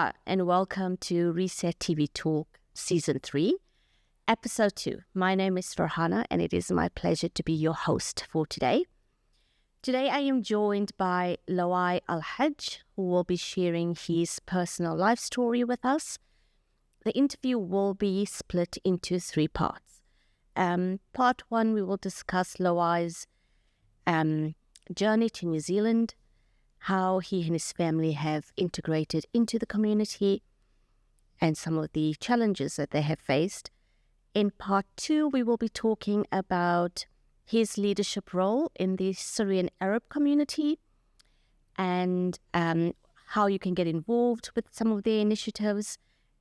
Aloha and welcome to Resett TV Talk Season 3, Episode 2. My name is Farhana and it is my pleasure to be your host for today. Today I am joined by Loai Alhaj, who will be sharing his personal life story with us. The interview will be split into 3 parts. Part 1, we will discuss Loai's journey to New Zealand, how he and his family have integrated into the community, and some of the challenges that they have faced. In part 2, we will be talking about his leadership role in the Syrian Arab community and how you can get involved with some of their initiatives.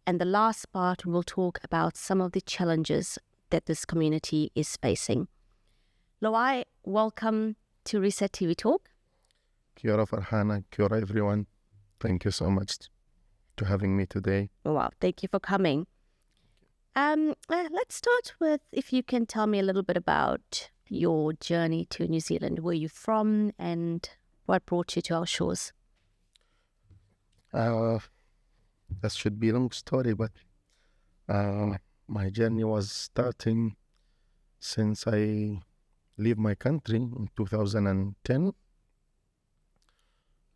And the last part, we will talk about some of the challenges that this community is facing. Loai, welcome to Resett TV Talk. Kia ora Farhana, kia ora everyone. Thank you so much to having me today. Wow, thank you for coming. Let's start with if you can tell me a little bit about your journey to New Zealand. Where you from and what brought you to our shores? That should be a long story, but my journey was starting since I leave my country in 2010.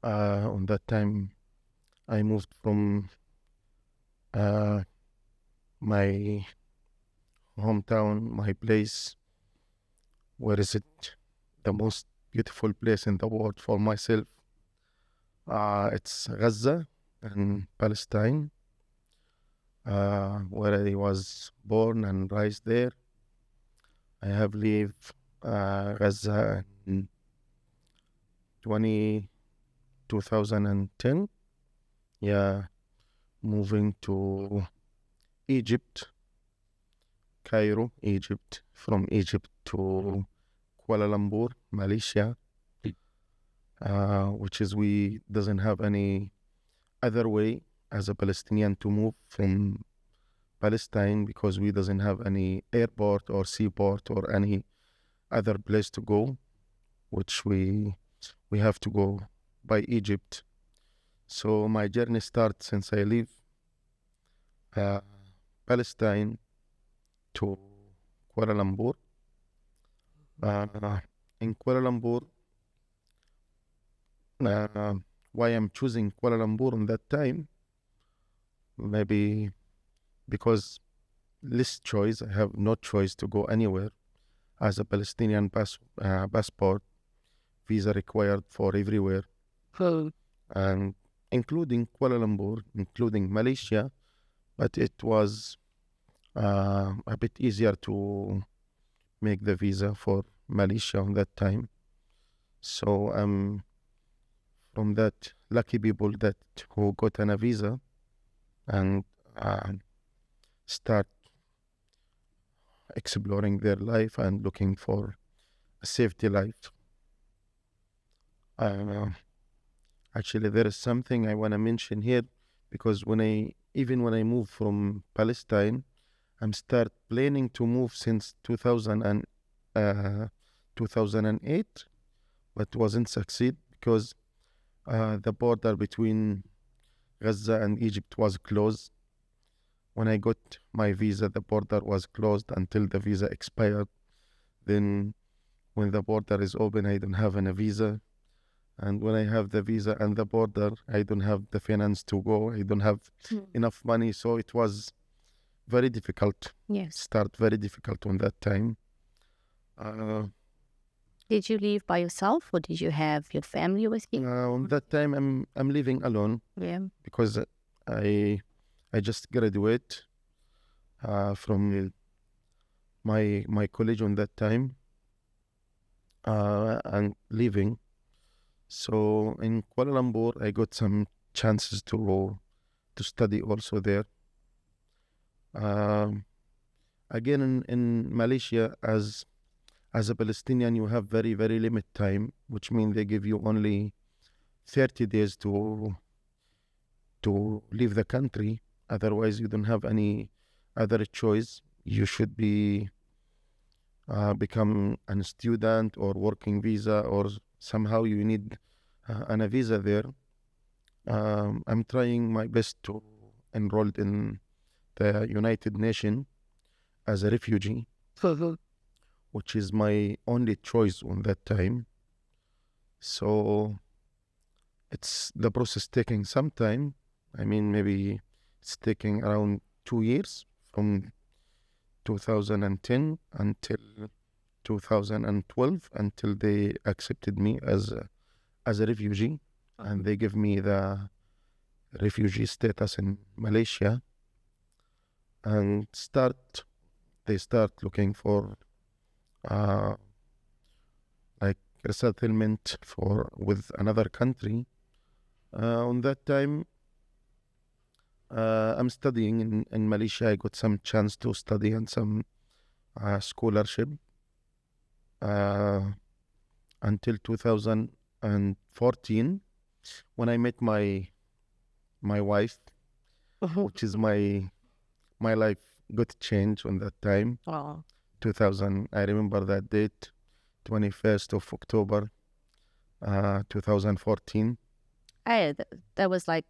On that time, I moved from my hometown, my place. Where is it? The most beautiful place in the world for myself. It's Gaza in Palestine, where I was born and raised there. I have lived Gaza in 2010, moving to Egypt, Cairo, Egypt, from Egypt to Kuala Lumpur, Malaysia, which is we doesn't have any other way as a Palestinian to move from Palestine because we doesn't have any airport or seaport or any other place to go, which we have to go by Egypt. So my journey starts since I leave Palestine to Kuala Lumpur. In Kuala Lumpur, why I'm choosing Kuala Lumpur in that time, maybe because less choice, I have no choice to go anywhere. As a Palestinian passport, visa required for everywhere. And including Kuala Lumpur, including Malaysia, but it was a bit easier to make the visa for Malaysia on that time. So I'm from that lucky people that who got a visa and start exploring their life and looking for a safety life. Actually, there is something I want to mention here, because when I moved from Palestine, I'm start planning to move since 2008, but wasn't succeed because the border between Gaza and Egypt was closed. When I got my visa, the border was closed until the visa expired. Then when the border is open, I don't have any visa. And when I have the visa and the border, I don't have the finance to go. I don't have enough money. So it was very difficult. Yes. Start very difficult on that time. Did you leave by yourself or did you have your family with you? On that time, I'm living alone. Yeah. Because I just graduate from my college on that time and living. So in Kuala Lumpur, I got some chances to study also there. Again, in Malaysia, as a Palestinian, you have very, very limited time, which means they give you only 30 days to leave the country. Otherwise, you don't have any other choice. You should be become a student or working visa, or somehow you need a visa there. I'm trying my best to enroll in the United Nations as a refugee, which is my only choice on that time. So it's the process taking some time. I mean, maybe it's taking around 2 years from 2010 until 2012 until they accepted me as a refugee, and they give me the refugee status in Malaysia, and they start looking for uh, like resettlement for with another country. On that time, I'm studying in Malaysia. I got some chance to study and some scholarship uh, until 2014 when I met my wife, which is my life got changed on that time. Oh. 2000, I remember that date, 21st of October, 2014. Hey, that was like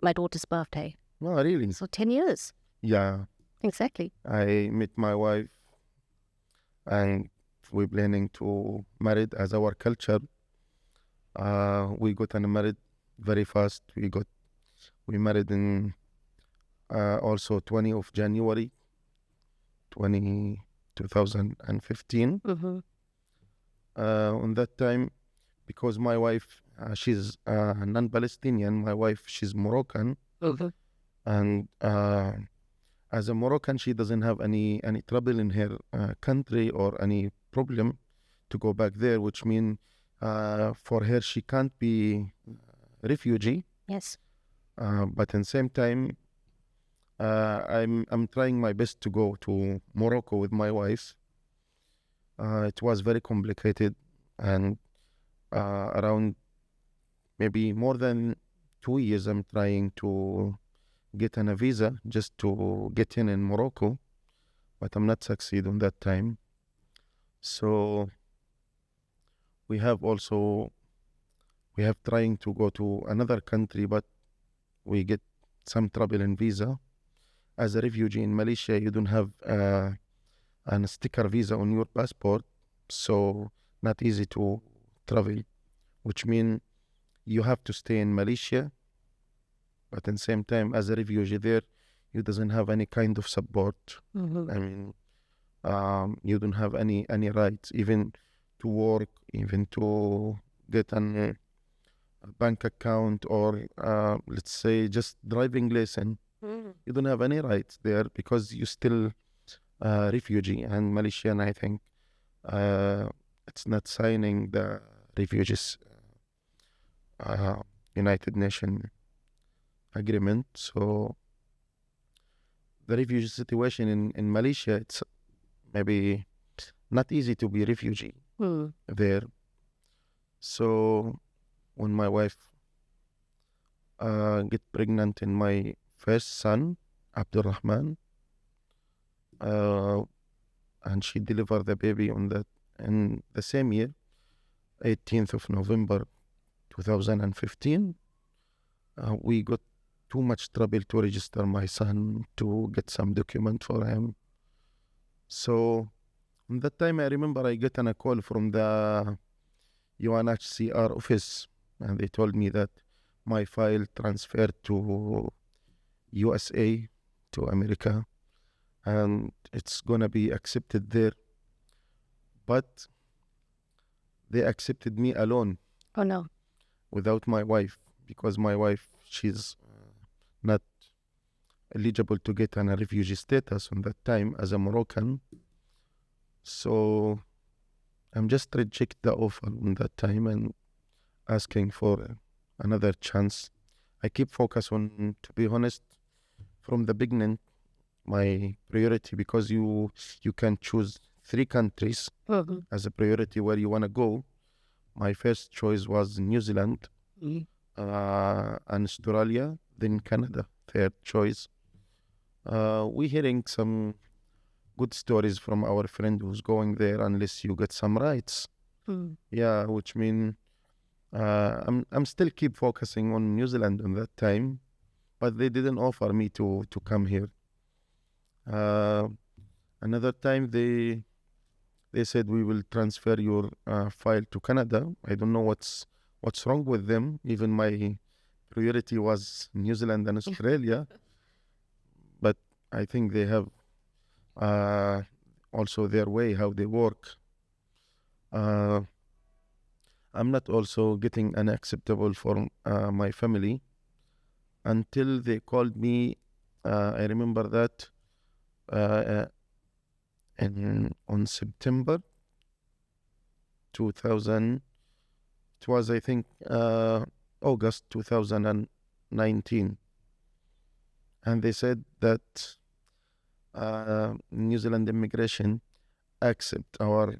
my daughter's birthday. No, really? So 10 years. Yeah. Exactly. I met my wife and we're planning to marry as our culture. We got married very fast. We married in also 20 of January 2015. On that time, because my wife, she's non-Palestinian, my wife, she's Moroccan. And as a Moroccan, she doesn't have any trouble in her country or any problem to go back there, which means for her, she can't be refugee. Yes. But in the same time, I'm trying my best to go to Morocco with my wife. It was very complicated, and around maybe more than 2 years, I'm trying to get a visa just to get in Morocco, but I'm not succeed on that time. So we have trying to go to another country, but we get some trouble in visa. As a refugee in Malaysia, you don't have a sticker visa on your passport, so not easy to travel, which means you have to stay in Malaysia, but at the same time, as a refugee there, you doesn't have any kind of support. I mean, you don't have any rights, even to work, even to get a bank account, or let's say just driving lesson. You don't have any rights there because you still refugee, and Malaysian, I think, it's not signing the refugees United Nations agreement. So the refugee situation in Malaysia, it's maybe not easy to be refugee there. So when my wife get pregnant in my first son, Abdurrahman, and she delivered the baby in the same year, 18th of November 2015. We got too much trouble to register my son, to get some document for him. So at that time, I remember I got a call from the UNHCR office, and they told me that my file transferred to USA, to America, and it's gonna be accepted there. But they accepted me alone. Oh no. Without my wife, because my wife, she's not eligible to get a refugee status on that time as a Moroccan. So I'm just reject the offer on that time and asking for another chance. I keep focus on, to be honest, from the beginning, my priority, because you can choose 3 countries as a priority where you want to go. My first choice was New Zealand, and Australia, then Canada, third choice. We're hearing some good stories from our friend who's going there unless you get some rights. Yeah, which mean I'm still keep focusing on New Zealand on that time, but they didn't offer me to come here. Another time they said we will transfer your file to Canada. I don't know what's wrong with them. Even my priority was New Zealand and Australia, but I think they have also their way how they work. I'm not also getting unacceptable for my family until they called me. I remember that on September 2000, it was I think August 2019, and they said that New Zealand immigration accept our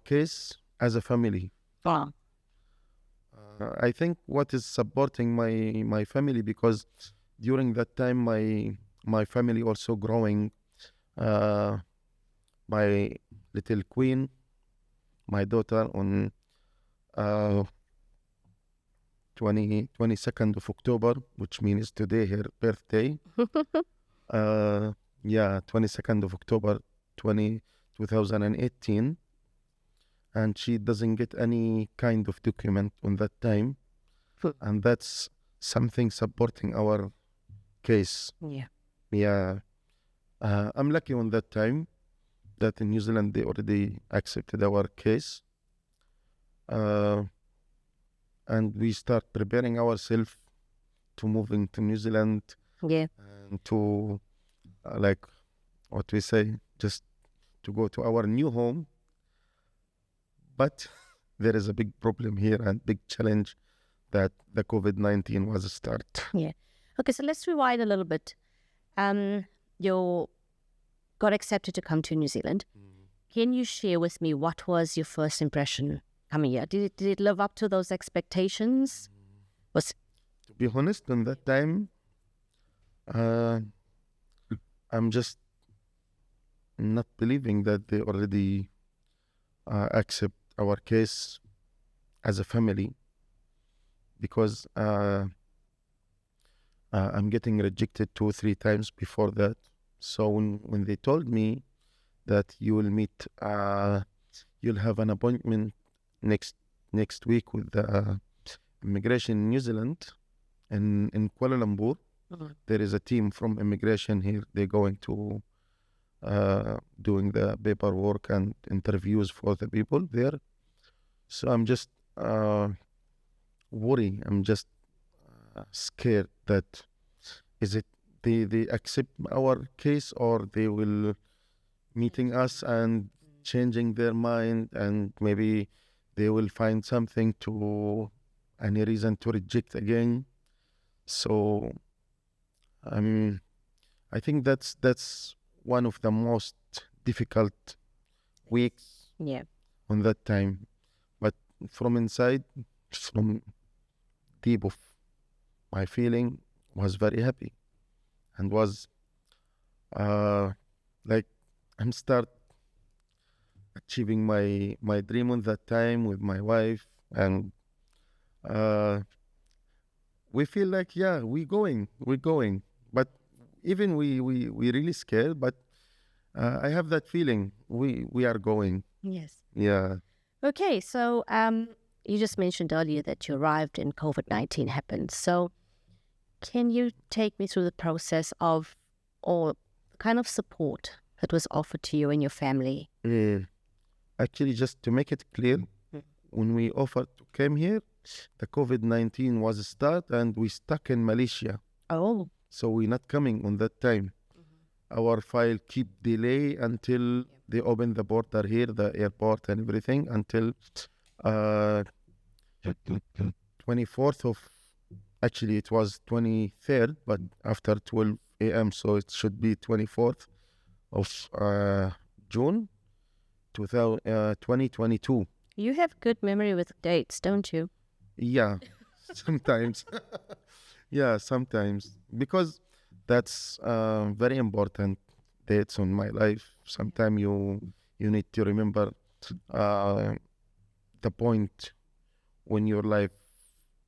case as a family. Wow. I think what is supporting my family, because during that time my family also growing. My little queen, my daughter, on 22nd of October, which means today her birthday. 22nd of October 2018, and she doesn't get any kind of document on that time, and that's something supporting our case. Yeah. I'm lucky on that time that in New Zealand they already accepted our case, and we start preparing ourselves to moving to New Zealand. Yeah. And to like what we say, just to go to our new home. But there is a big problem here and big challenge that the COVID-19 was a start. Yeah. Okay, so let's rewind a little bit. You got accepted to come to New Zealand. Can you share with me what was your first impression coming here? Did it live up to those expectations? To be honest, in that time, I'm just not believing that they already accept our case as a family, because I'm getting rejected 2-3 times before that. So when they told me that you will meet, you'll have an appointment next week with the immigration in New Zealand, in Kuala Lumpur. There is a team from immigration here. They're going to doing the paperwork and interviews for the people there. So I'm just worried. I'm just scared that is it they accept our case, or they will meeting us and changing their mind, and maybe they will find something to any reason to reject again. So I think that's one of the most difficult weeks on that time. But from inside, from deep of my feeling, was very happy, and was like I'm start achieving my dream on that time with my wife, and we feel like we're going, but even we really scared, but I have that feeling we are going. Yes. Yeah. Okay, so you just mentioned earlier that you arrived and COVID-19 happened. So can you take me through the process of or kind of support that was offered to you and your family? Actually, just to make it clear, when we offered to come here, the COVID-19 was a start, and we stuck in Malaysia. Oh. So we're not coming on that time. Our file keep delay until they open the border here, the airport and everything, until 24th of, actually it was 23rd, but after 12 a.m. So it should be 24th of June 2022. You have good memory with dates, don't you? Yeah, sometimes. Yeah, sometimes, because that's very important dates on my life. Sometimes you need to remember the point when your life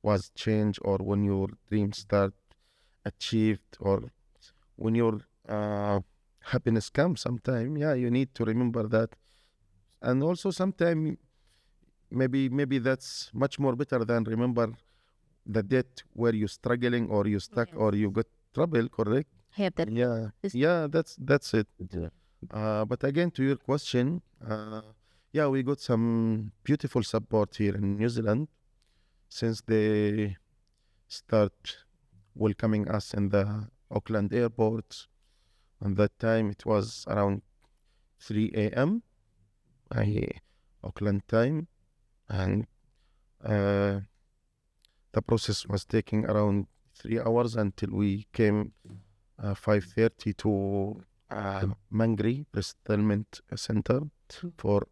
was changed, or when your dreams start achieved, or when your happiness comes sometime. Yeah, you need to remember that. And also sometime maybe that's much more better than remember the date where you're struggling, or you stuck, or you got trouble, correct? Have that. Yeah, that's it. But again, to your question, yeah, we got some beautiful support here in New Zealand since they start welcoming us in the Auckland airport. And that time it was around 3 a.m. Auckland time, and the process was taking around 3 hours until we came 5:30 to Mangri Resettlement Center for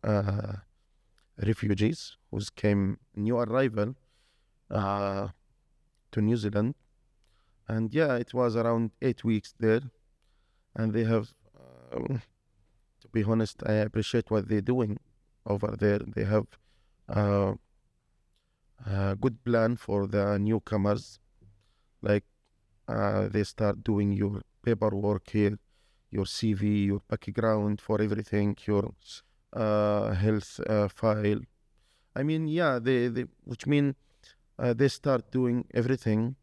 refugees who came new arrival to New Zealand. And yeah, it was around 8 weeks there, and they have, to be honest, I appreciate what they're doing over there. They have a good plan for the newcomers, like they start doing your paperwork here, your CV, your background for everything, your health file. I mean, yeah, which mean they start doing everything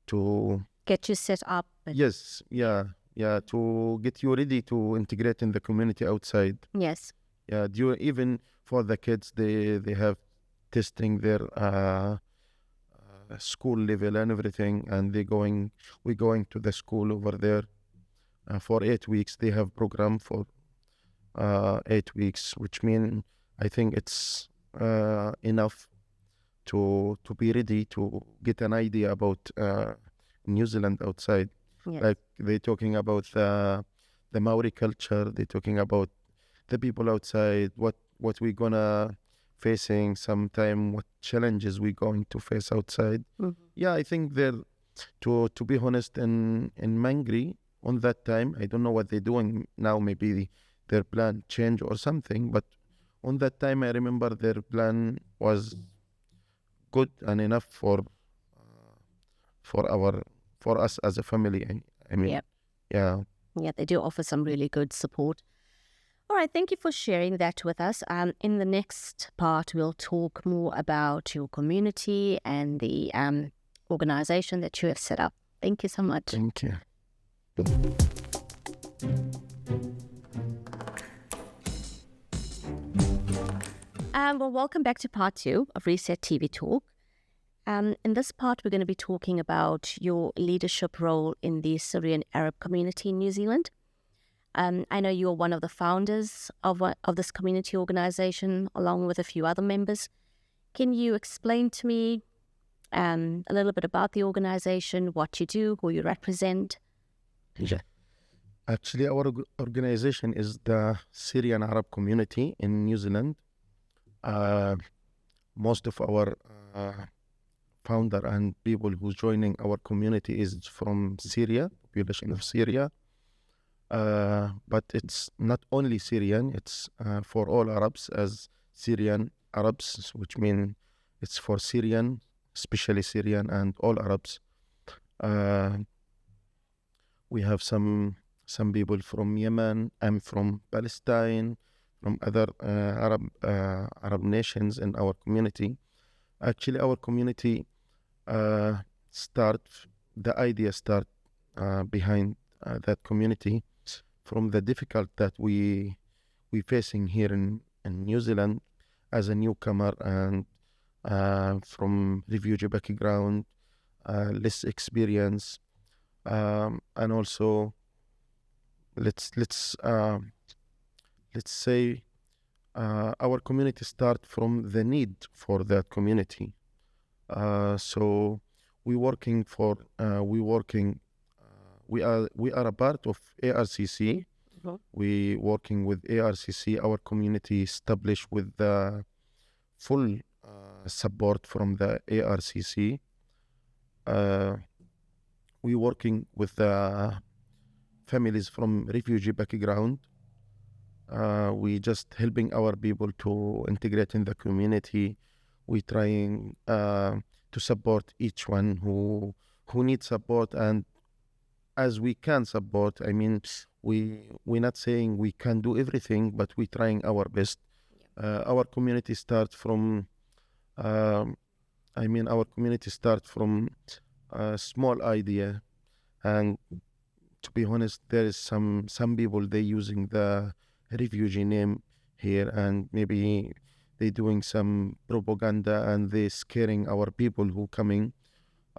to get you set up. Yes, yeah, to get you ready to integrate in the community outside. Yes. Yeah, even for the kids, they have testing their school level and everything, and we're going to the school over there for 8 weeks. They have program for 8 weeks, which mean I think it's enough to be ready to get an idea about New Zealand outside. Yes. Like they're talking about the Maori culture. They're talking about the people outside, what we're gonna facing sometime, what challenges we're going to face outside. Yeah, I think they're, to be honest, in Mangri on that time, I don't know what they're doing now. Maybe their plan changed or something, but on that time I remember their plan was good and enough for us as a family. I mean, Yep. yeah. Yeah, they do offer some really good support. All right, thank you for sharing that with us. In the next part, we'll talk more about your community and the organization that you have set up. Thank you so much. Thank you. Well, welcome back to part 2 of Resett TV Talk. In this part, we're going to be talking about your leadership role in the Syrian Arab community in New Zealand. I know you're one of the founders of this community organization, along with a few other members. Can you explain to me a little bit about the organization, what you do, who you represent? Yeah. Actually, our organization is the Syrian Arab community in New Zealand. Most of our founder and people who's joining our community is from Syria, population of Syria. But it's not only Syrian, it's for all Arabs as Syrian Arabs, which mean it's for Syrian, especially Syrian and all Arabs. We have some people from Yemen. I'm from Palestine, from other Arab nations in our community. Actually, our community the idea start behind that community from the difficult that we facing here in New Zealand as a newcomer, and from refugee background, less experience, and also let's say our community start from the need for that community. So we are a part of ARCC. We working with ARCC. Our community established with the full support from the ARCC. We working with the families from refugee background. We just helping our people to integrate in the community. We trying to support each one who needs support, and as we can support. I mean, we're not saying we can do everything, but we trying our best. Our community start from. Um, our community start from a small idea, and to be honest, there is some people they using the refugee name here, and maybe they doing some propaganda and they scaring our people who coming.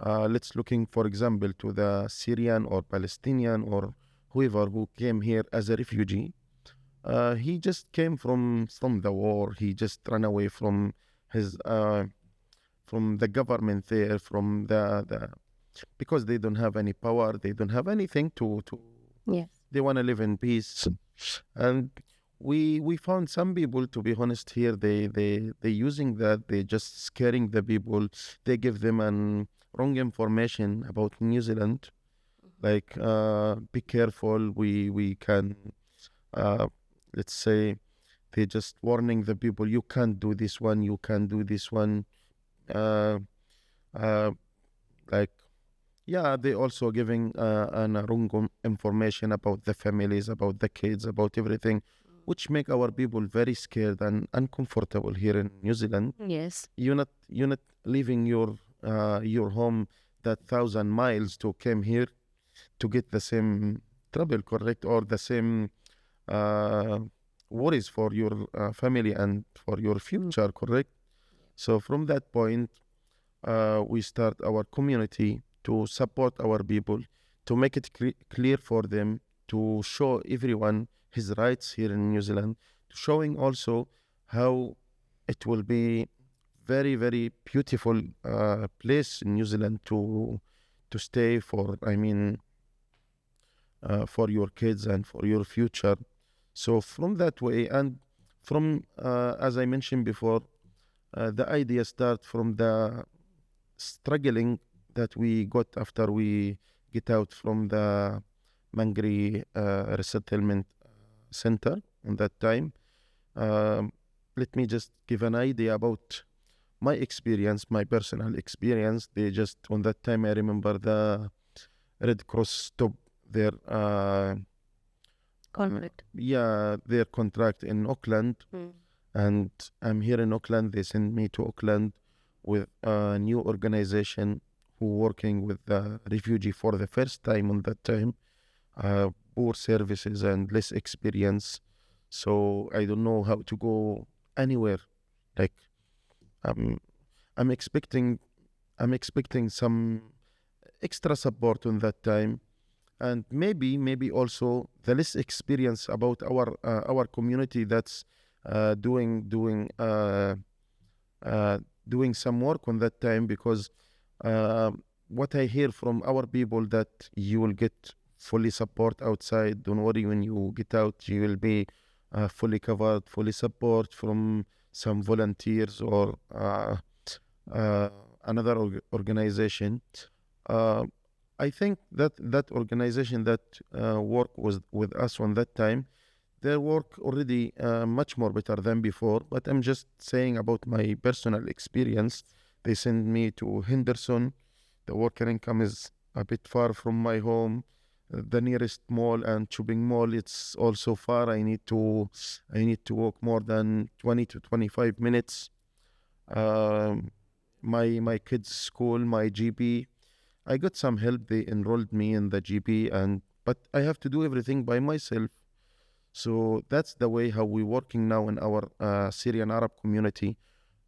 Let's looking, for example, to the Syrian or Palestinian or whoever who came here as a refugee. He just came from the war. He just ran away his from the government there, from the because they don't have any power, they don't have anything to. Yes. They want to live in peace, and we found some people, to be honest, here they using that. They just scaring the people. They give them an wrong information about New Zealand, like be careful. We can let's say they just warning the people. You can't do this one. You can do this one. Uh, uh, like yeah, they also giving an wrong information about the families, about the kids, about everything, which make our people very scared and uncomfortable here in New Zealand. Yes. You're not leaving your home that 1,000 miles to come here to get the same trouble, correct, or the same uh, worries for your family and for your future, correct. So from that point, we start our community to support our people, to make it clear for them, to show everyone his rights here in New Zealand, showing also how it will be very, very beautiful place in New Zealand to stay for, for your kids and for your future. So from that way, and from, as I mentioned before, the idea start from the struggling that we got after we get out from the Mangri resettlement center on that time. Let me just give an idea about my experience, my personal experience. They just, on that time, I remember the Red Cross stopped their Conflict. their contract in Auckland. And I'm here in Auckland. They sent me to Auckland with a new organization who working with the refugee for the first time on that time. Poor services and less experience. So I don't know how to go anywhere. Like I'm expecting some extra support on that time, and maybe also the less experience about our community that's doing some work on that time, because what I hear from our people that you will get fully support outside. Don't worry, when you get out, you will be fully covered, fully support from some volunteers or another organization. I think that organization that worked with us on that time, their work already much more better than before. But I'm just saying about my personal experience. They sent me to Henderson. The worker income is a bit far from my home. The nearest mall and shopping mall, it's also far. I need to walk more than 20 to 25 minutes. My kids' school, my GP, I got some help. They enrolled me in the GP, but I have to do everything by myself. So that's the way how we're working now in our Syrian Arab community.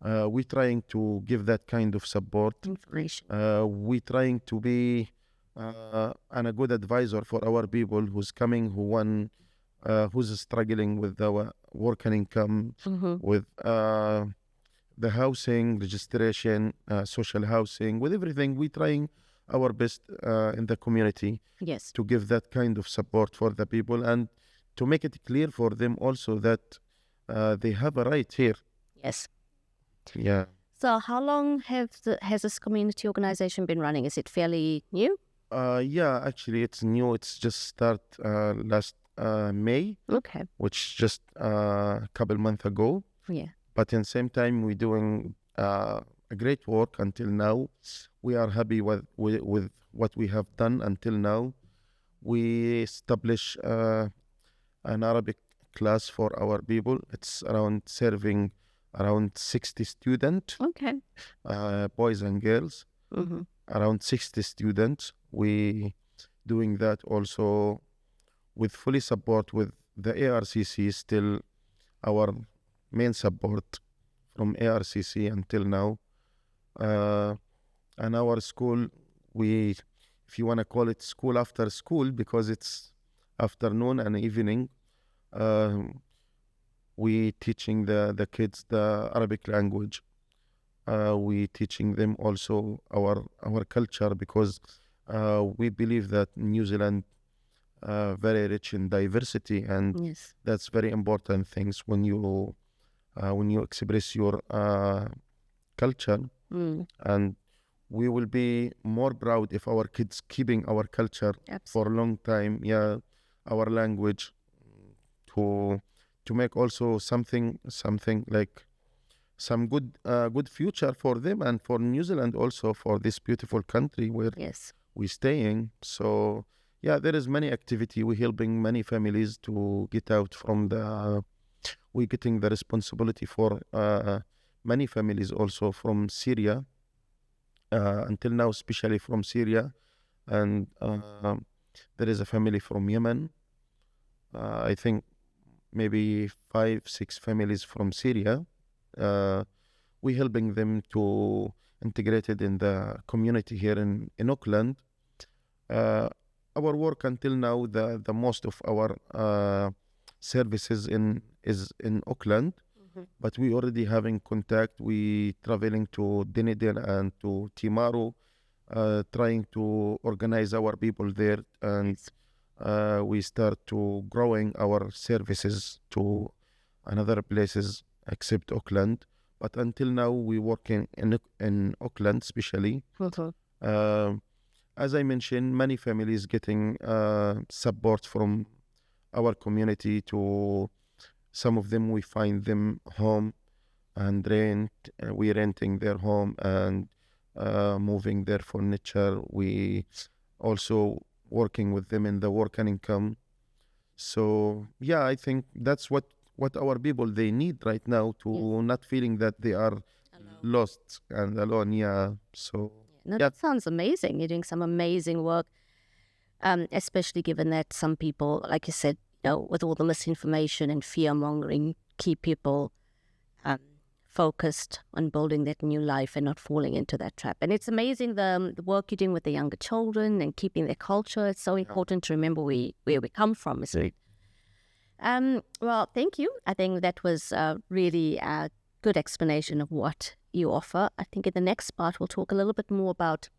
We're trying to give that kind of support. Information. We're trying to be and a good advisor for our people who's coming, who's struggling with our work and income, with the housing, registration, social housing, with everything. We're trying our best in the community. Yes. To give that kind of support for the people and to make it clear for them also that they have a right here. Yes. Yeah. So how long has this community organization been running? Is it fairly new? Yeah, actually it's new. It's just start last May, Okay. which just a couple months ago. Yeah. But in the same time, we're doing a great work until now. We are happy with what we have done until now. We establish an Arabic class for our people. It's around serving around 60 students, Okay. boys and girls, Mm-hmm. around 60 students. We doing that also with fully support with the ARCC, still our main support from ARCC until now. And our school, we, if you want to call it school after school, because it's afternoon and evening, we teaching the kids the Arabic language. We teaching them also our culture, because we believe that New Zealand very rich in diversity, and Yes. that's very important things when you express your culture. Mm. And we will be more proud if our kids keeping our culture for a long time. Yeah, our language, to make also something like some good future for them and for New Zealand, also for this beautiful country where Yes. we staying. So yeah, there is many activity. We helping many families to get out from we getting the responsibility for many families also from Syria, until now, especially from Syria. And there is a family from Yemen. I think maybe 5-6 families from Syria. We helping them to integrated in the community here in Auckland. Our work until now, the most of our services is in Auckland, but we already having contact. We traveling to Dunedin and to Timaru, trying to organize our people there, and we start to growing our services to another places except Auckland. But until now, we working in Auckland, especially. As I mentioned, many families getting support from our community. To some of them, we find them home and we renting their home and moving their furniture. We also working with them in the work and income. So yeah, I think that's what our people they need right now, to not feeling that they are lost and alone. Yeah. So no, that sounds amazing. You're doing some amazing work, especially given that some people, like you said, with all the misinformation and fear mongering, keep people focused on building that new life and not falling into that trap. And it's amazing the work you're doing with the younger children and keeping their culture. It's so important to remember where we come from, isn't it? Well, thank you. I think that was really a good explanation of what you offer. I think in the next part, we'll talk a little bit more about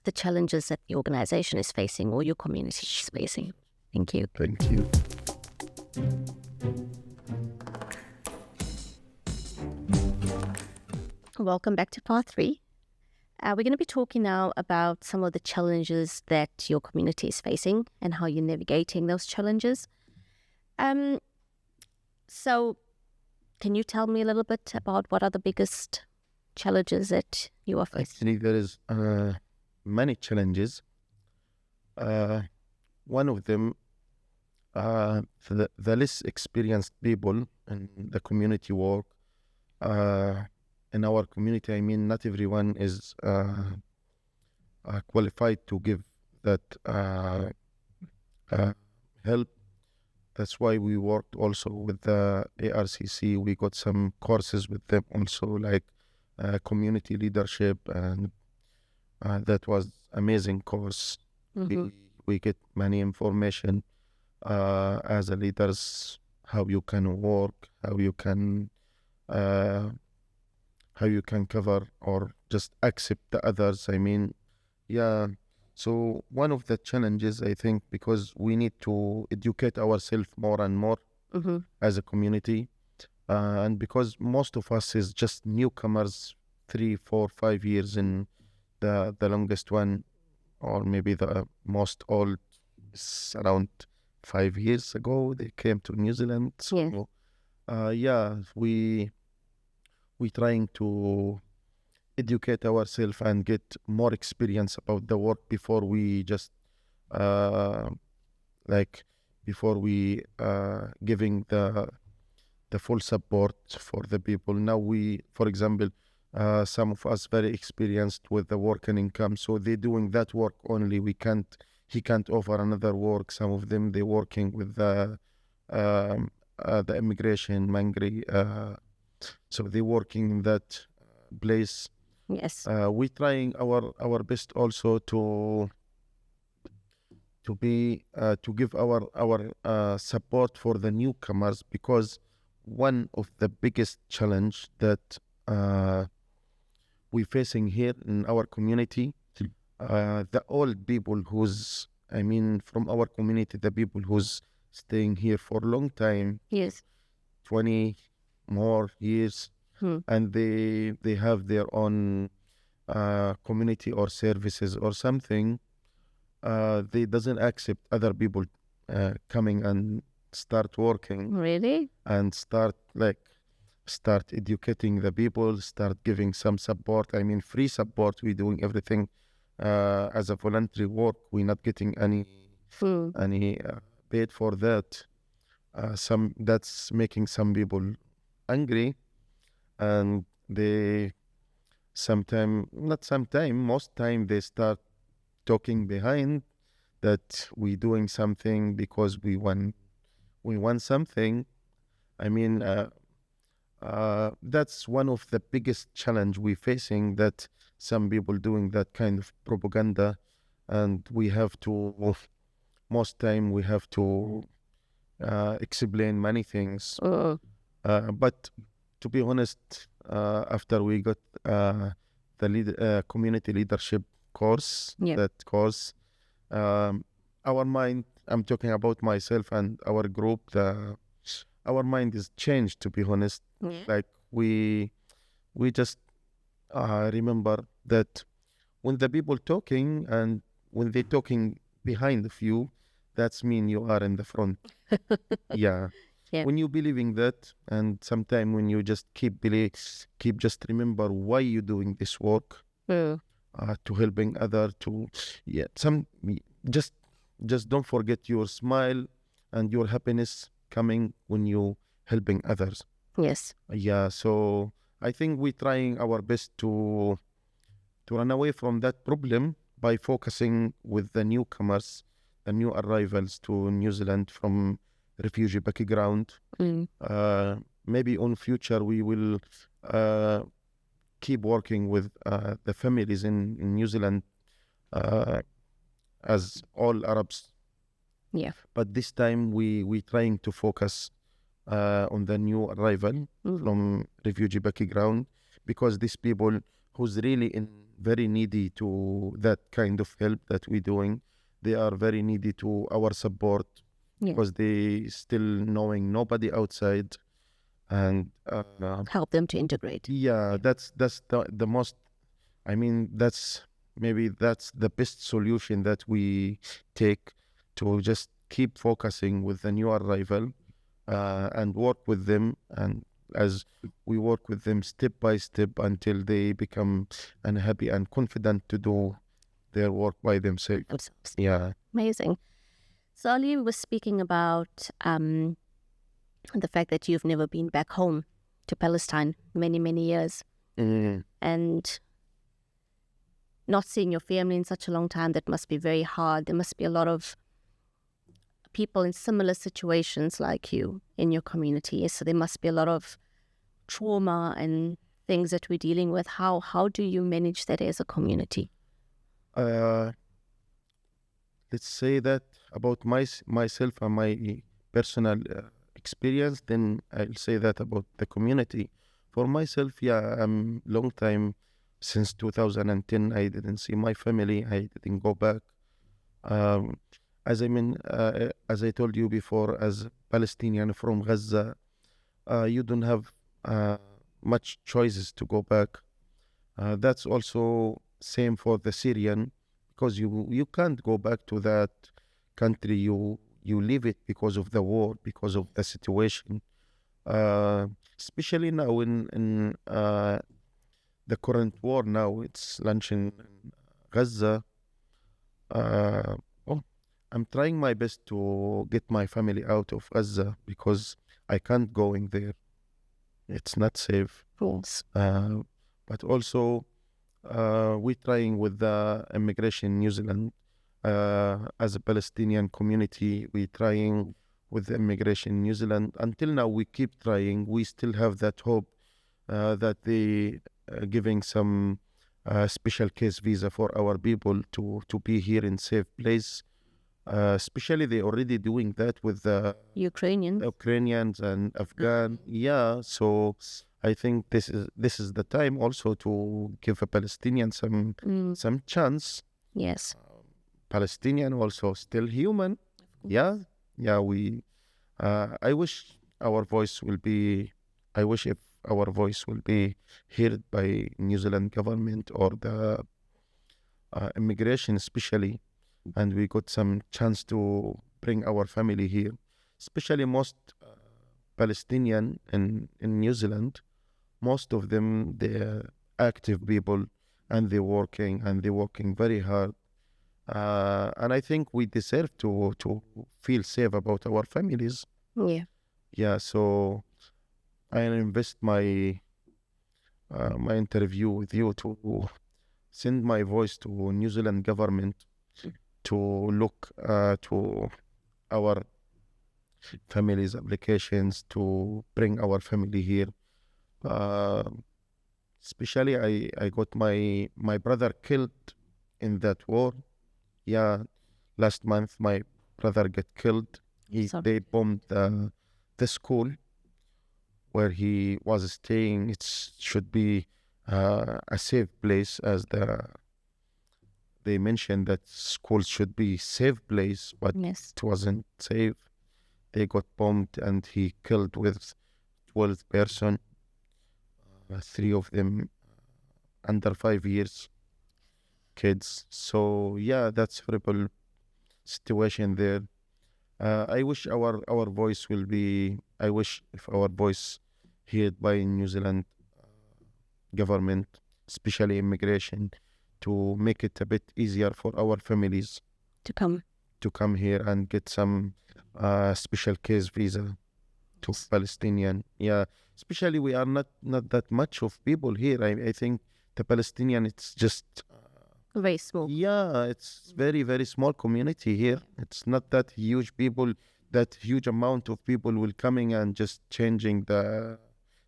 the challenges that the organization is facing or your community is facing. Thank you. Thank you. Welcome back to part 3. We're going to be talking now about some of the challenges that your community is facing and how you're navigating those challenges. So can you tell me a little bit about what are the biggest challenges that you are facing? Actually, there is many challenges. One of them, the less experienced people in the community work. In our community, I mean, not everyone is qualified to give that help. That's why we worked also with the ARCC. We got some courses with them also, like community leadership, and that was amazing course. We get many information as a leaders, how you can work, how you can cover or just accept the others. I mean, yeah. So one of the challenges, I think, because we need to educate ourselves more and more as a community, and because most of us is just newcomers, 3, 4, 5 years in the longest one, or maybe the most old is around 5 years ago. They came to New Zealand. So, we trying to educate ourselves and get more experience about the work before we just uh, like before we giving the full support for the people. Now for example, some of us very experienced with the work and income, so they doing that work only. He can't offer another work. Some of them they working with the immigration mangri, so they working in that place. Yes. We trying our best also to give our support for the newcomers, because one of the biggest challenge that we're facing here in our community, the old people from our community, the people who's staying here for a long time, Yes. 20 more years, and they have their own community or services or something. They doesn't accept other people coming and start working. Really? And start educating the people, start giving some support. Free support. We're doing everything as a voluntary work. We're not getting any paid for that. That's making some people angry, and most time they start talking behind that we're doing something because we want something. That's one of the biggest challenge we're facing, that some people doing that kind of propaganda, and most time we have to explain many things. But to be honest, after we got the community leadership course, that course, our mind, I'm talking about myself and our group, our mind is changed, to be honest. Like we just remember that when the people talking, and when they talking behind of you, that's mean you are in the front. Yeah. When you believing that, and sometime when you just keep just remember why you doing this work, to helping other, just don't forget your smile and your happiness coming when you helping others. Yes. Yeah. So I think we're trying our best to run away from that problem by focusing with the newcomers, the new arrivals to New Zealand from refugee background. Maybe in future we will keep working with the families in New Zealand as all Arabs. Yeah. But this time we trying to focus on the new arrival from refugee background, because these people who's really very needy to that kind of help that we're doing, they are very needy to our support, because they still knowing nobody outside, and help them to integrate. Yeah, that's the most. That's the best solution that we take, to just keep focusing with the new arrival and work with them, and as we work with them step by step until they become happy and confident to do their work by themselves. Yeah. Amazing. So Ali was speaking about the fact that you've never been back home to Palestine many, many years. And not seeing your family in such a long time, that must be very hard. There must be a lot of people in similar situations like you in your community. So there must be a lot of trauma and things that we're dealing with. How do you manage that as a community? Let's say that about myself and my personal experience, then I'll say that about the community. For myself, I'm long time, since 2010, I didn't see my family. I didn't go back. As I told you before, as Palestinian from Gaza, you don't have much choices to go back. That's also same for the Syrian, because you can't go back to that country you you leave it because of the war, because of the situation. Especially now in the current war now, it's launching in Gaza. Uh, oh, I'm trying my best to get my family out of Gaza because I can't go in there. It's not safe. Yes. But also, we're trying with the immigration in New Zealand. As a Palestinian community, we're trying with the immigration in New Zealand. Until now, we keep trying. We still have that hope that they giving some special case visa for our people to be here in safe place. Especially they already doing that with the Ukrainians. Ukrainians and Afghan. Yeah, so I think this is the time also to give a Palestinian some chance. Yes. Palestinian also still human. Yeah, yeah. I wish our voice will be. I wish if our voice will be heard by New Zealand government or the immigration especially, and we got some chance to bring our family here, especially most Palestinian in New Zealand. Most of them they're active people and they're working very hard. And I think we deserve to feel safe about our families. Yeah. Yeah, so I invest my my interview with you to send my voice to New Zealand government to look to our families' applications to bring our family here. Uh, Especially I got my brother killed in that war. Yeah, last month my brother got killed. They bombed the school where he was staying. It should be a safe place, as they mentioned that schools should be safe place, but Yes. it wasn't safe. They got bombed and he killed with 12 person, 3 of them under 5 years kids. So yeah, that's horrible situation there. I wish our voice will be. I wish if our voice heard by New Zealand government, especially immigration, to make it a bit easier for our families To come. here and get some special case visa to Palestinian. Yeah, especially we are not that much of people here. I think the Palestinian, it's just Very small. yeah, it's very very small community here. It's not that huge people, that huge amount of people will coming and just changing the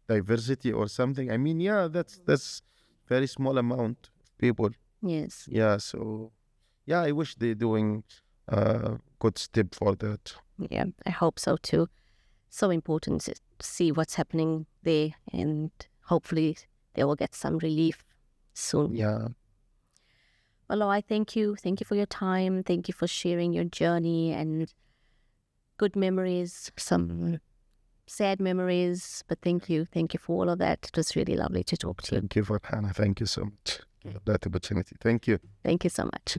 diversity or something. I mean, yeah, that's very small amount of people. Yes. Yeah, so yeah, I wish they're doing good step for that. Yeah, I hope so too. So important to see what's happening there, and hopefully they will get some relief soon. Yeah. Well, I thank you. Thank you for your time. Thank you for sharing your journey and good memories, some sad memories, but thank you. Thank you for all of that. It was really lovely to talk to you. Thank you, Farhana. Thank you so much for that opportunity. Thank you. Thank you so much.